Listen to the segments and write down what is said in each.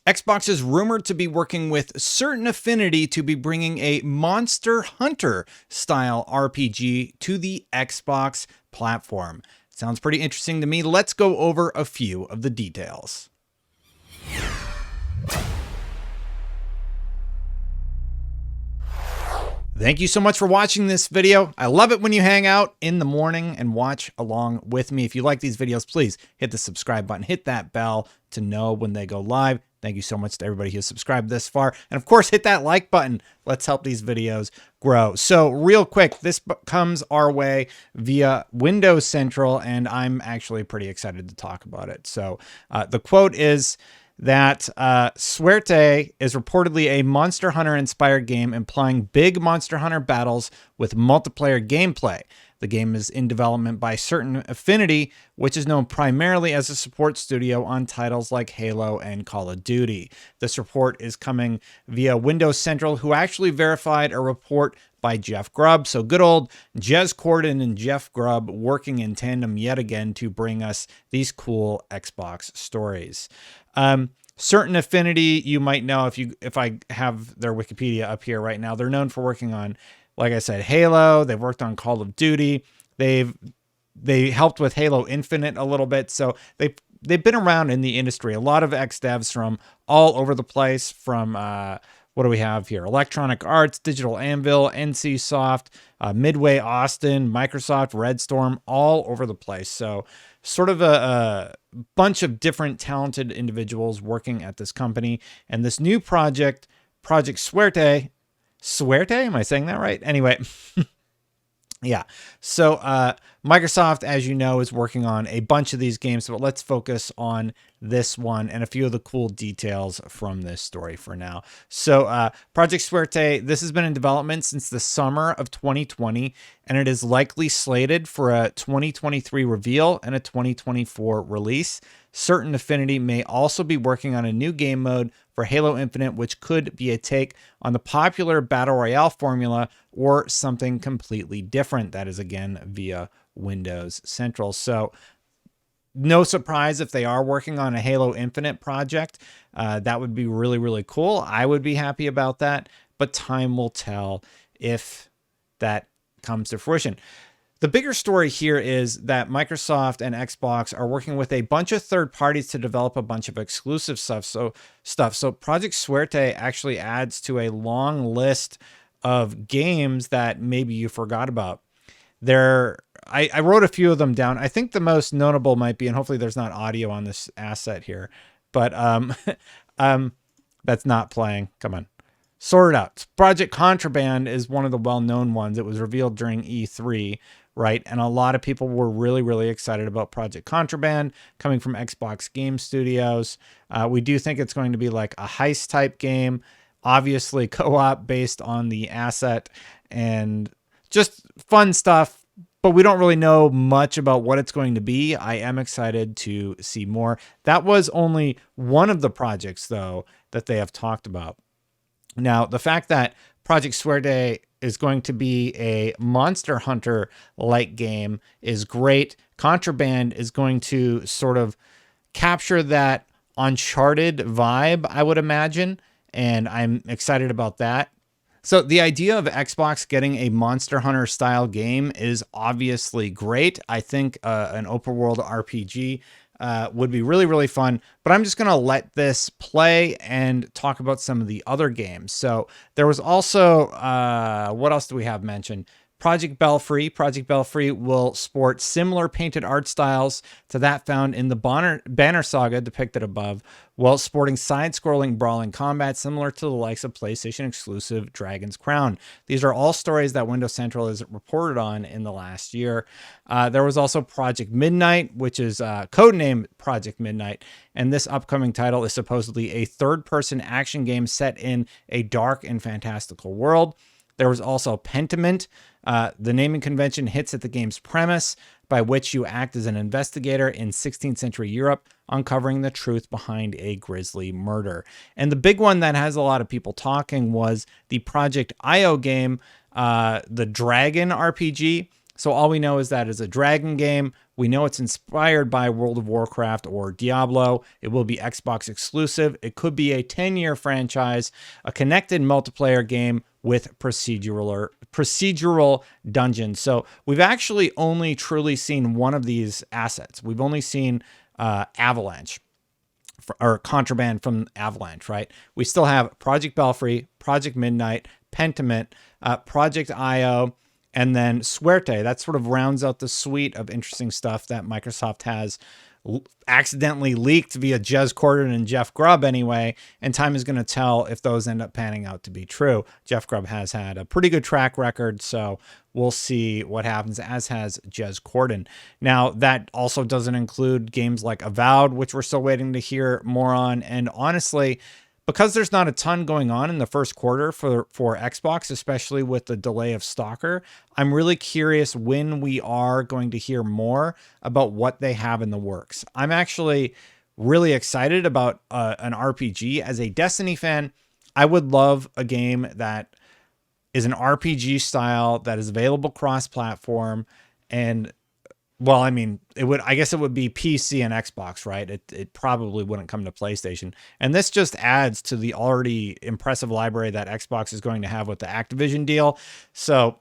Xbox is rumored to be working with Certain Affinity to be bringing a Monster Hunter style RPG to the Xbox platform. Sounds pretty interesting to me. Let's go over a few of the details. Thank you so much for watching this video. I love it when you hang out in the morning and watch along with me. If you like these videos, please hit the subscribe button, hit that bell to know when they go live. Thank you so much to everybody who's subscribed this far. And of course, hit that like button. Let's help these videos grow. So real quick, this comes our way via Windows Central, and I'm actually pretty excited to talk about it. So the quote is that Suerte is reportedly a Monster Hunter inspired game implying big Monster Hunter battles with multiplayer gameplay. The game is in development by Certain Affinity, which is known primarily as a support studio on titles like Halo and Call of Duty. This report is coming via Windows Central, who actually verified a report by Jeff Grubb. So good old Jez Corden and Jeff Grubb working in tandem yet again to bring us these cool Xbox stories. Certain Affinity, you might know if I have their Wikipedia up here right now. They're known for working on, like I said, Halo. They've worked on Call of Duty. They helped with Halo Infinite a little bit. So they've been around in the industry. A lot of ex-devs from all over the place. From what do we have here? Electronic Arts, Digital Anvil, NCSoft, Midway Austin, Microsoft, Redstorm, all over the place. So sort of a bunch of different talented individuals working at this company. And this new project, Project Suerte, am I saying that right? Anyway, yeah. So Microsoft, as you know, is working on a bunch of these games, but let's focus on this one and a few of the cool details from this story for now. So Project Suerte, this has been in development since the summer of 2020, and it is likely slated for a 2023 reveal and a 2024 release. Certain Affinity may also be working on a new game mode for Halo Infinite, which could be a take on the popular Battle Royale formula or something completely different. That is, again, via Windows Central. So no surprise if they are working on a Halo Infinite project. That would be really, really cool. I would be happy about that, but time will tell if that comes to fruition. The bigger story here is that Microsoft and Xbox are working with a bunch of third parties to develop a bunch of exclusive stuff. So Project Suerte actually adds to a long list of games that maybe you forgot about. I wrote a few of them down. I think the most notable might be, and hopefully there's not audio on this asset here, but that's not playing. Come on. Sort it out. Project Contraband is one of the well-known ones. It was revealed during E3, right? And a lot of people were really, really excited about Project Contraband coming from Xbox Game Studios. We do think it's going to be like a heist type game, obviously co-op based on the asset, and just fun stuff, but we don't really know much about what it's going to be. I am excited to see more. That was only one of the projects, though, that they have talked about. Now, the fact that Project Suerte is going to be a Monster Hunter-like game is great. Contraband is going to sort of capture that Uncharted vibe, I would imagine, and I'm excited about that. So the idea of Xbox getting a Monster Hunter style game is obviously great. I think an open world RPG would be really, really fun, but I'm just going to let this play and talk about some of the other games. So there was also, what else do we have mentioned? Project Belfry. Project Belfry will sport similar painted art styles to that found in the Banner Saga depicted above, while sporting side-scrolling brawling combat similar to the likes of PlayStation exclusive Dragon's Crown. These are all stories that Windows Central has reported on in the last year. There was also Project Midnight, which is codenamed Project Midnight, and this upcoming title is supposedly a third-person action game set in a dark and fantastical world. There was also Pentiment. The naming convention hits at the game's premise, by which you act as an investigator in 16th century Europe, uncovering the truth behind a grisly murder. And the big one that has a lot of people talking was the Project IO game, the Dragon RPG. So all we know is that it's a dragon game We know it's inspired by World of Warcraft or Diablo. It will be Xbox exclusive. It could be a 10-year franchise, a connected multiplayer game with procedural dungeons. So we've actually only truly seen one of these assets. We've only seen Avalanche, or Contraband from Avalanche, right? We still have Project Belfry, Project Midnight, Pentiment, Project IO, and then Suerte. That sort of rounds out the suite of interesting stuff that Microsoft has accidentally leaked via Jez Corden and Jeff Grubb anyway, and time is going to tell if those end up panning out to be true. Jeff Grubb has had a pretty good track record, so we'll see what happens, as has Jez Corden. Now, that also doesn't include games like Avowed, which we're still waiting to hear more on, and honestly, because there's not a ton going on in the first quarter for Xbox, especially with the delay of Stalker, I'm really curious when we are going to hear more about what they have in the works. I'm actually really excited about an RPG. As a Destiny fan, I would love a game that is an RPG style that is available cross-platform, and well, I mean, I guess it would be PC and Xbox, right? It probably wouldn't come to PlayStation. And this just adds to the already impressive library that Xbox is going to have with the Activision deal. So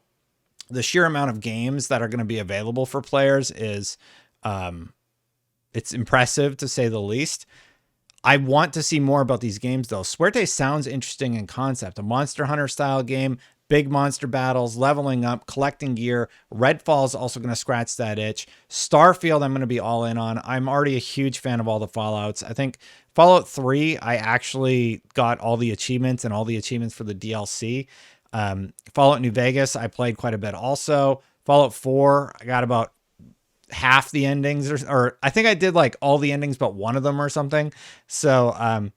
the sheer amount of games that are going to be available for players is, it's impressive to say the least. I want to see more about these games though. Suerte sounds interesting in concept, a Monster Hunter style game. Big monster battles, leveling up, collecting gear. Redfall is also going to scratch that itch. Starfield, I'm going to be all in on. I'm already a huge fan of all the Fallouts. I think Fallout 3, I actually got all the achievements and all the achievements for the DLC. Fallout New Vegas, I played quite a bit also. Fallout 4, I got about half the endings, or I think I did like all the endings but one of them or something. So,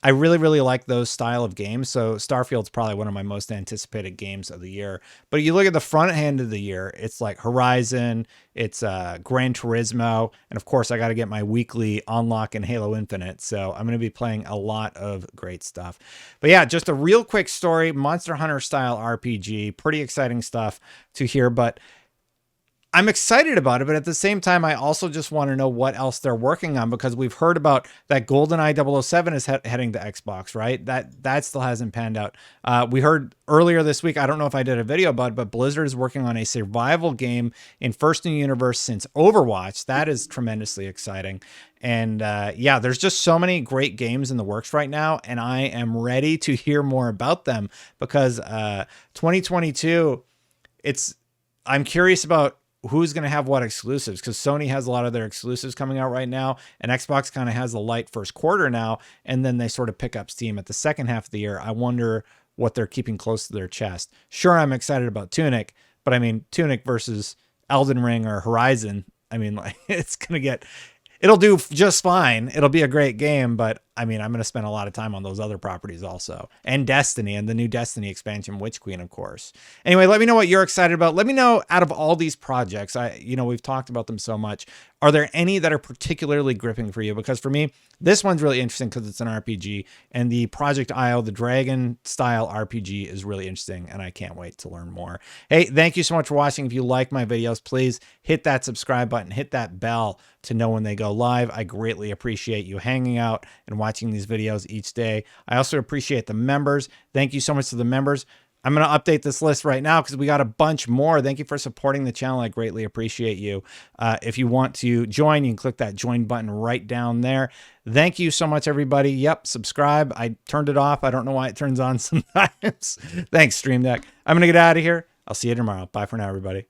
I really, really like those style of games. So Starfield's probably one of my most anticipated games of the year. But you look at the front end of the year, it's like Horizon, it's Gran Turismo, and of course I got to get my weekly unlock in Halo Infinite. So I'm going to be playing a lot of great stuff. But yeah, just a real quick story, Monster Hunter style RPG, pretty exciting stuff to hear, but I'm excited about it, but at the same time, I also just want to know what else they're working on, because we've heard about that GoldenEye 007 is heading to Xbox, right? That still hasn't panned out. We heard earlier this week, I don't know if I did a video about it, but Blizzard is working on a survival game in first in universe since Overwatch. That is tremendously exciting. And yeah, there's just so many great games in the works right now, and I am ready to hear more about them, because 2022, I'm curious about who's going to have what exclusives, because Sony has a lot of their exclusives coming out right now, and Xbox kind of has a light first quarter now, and then they sort of pick up steam at the second half of the year. I wonder what they're keeping close to their chest. Sure, I'm excited about Tunic, but I mean, Tunic versus Elden Ring or Horizon, I mean, like, it'll do just fine. It'll be a great game, but I mean, I'm going to spend a lot of time on those other properties also. And Destiny, and the new Destiny expansion, Witch Queen, of course. Anyway, let me know what you're excited about. Let me know, out of all these projects, we've talked about them so much, are there any that are particularly gripping for you? Because for me, this one's really interesting because it's an RPG, and the Project IO, the Dragon style RPG, is really interesting, and I can't wait to learn more. Hey, thank you so much for watching. If you like my videos, please hit that subscribe button, hit that bell to know when they go live. I greatly appreciate you hanging out and watching these videos each day. I also appreciate the members. Thank you so much to the members. I'm going to update this list right now because we got a bunch more. Thank you for supporting the channel. I greatly appreciate you. If you want to join, you can click that join button right down there. Thank you so much, everybody. Yep, subscribe. I turned it off. I don't know why it turns on sometimes. Thanks, Stream Deck. I'm going to get out of here. I'll see you tomorrow. Bye for now, everybody.